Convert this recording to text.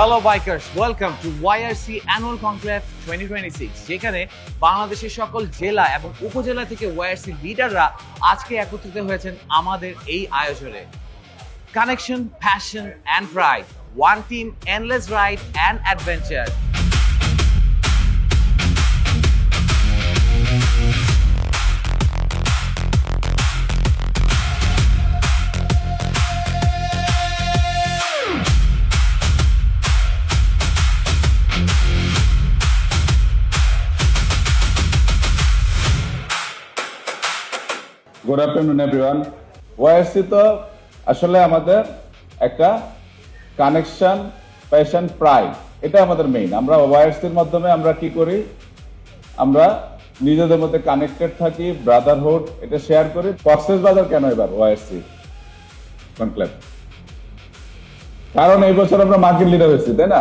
Hello bikers, welcome to YRC Annual Conclave 2026 যেখানে বাংলাদেশের সকল জেলা এবং উপজেলা থেকে YRC লিডাররা আজকে একত্রিত হয়েছেন আমাদের এই আয়োজনে। Connection, passion and pride, one team, endless ride and adventure. Good afternoon everyone. YRC তো আসলে আমাদের একটা কানেকশন, প্যাশন, প্রাইড, এটা আমাদের মেইন। আমরা ওয়াইআরসির মাধ্যমে আমরা কি করি, আমরা নিজেদের মধ্যে কানেক্টেড থাকি, ব্রাদারহুড এটা শেয়ার করি। কক্সবাজার কেন এবার ওয়াইআরসি কনক্লেভ? কারণ এই বছর আমরা মার্কেট লিডার হয়েছি, তাই না?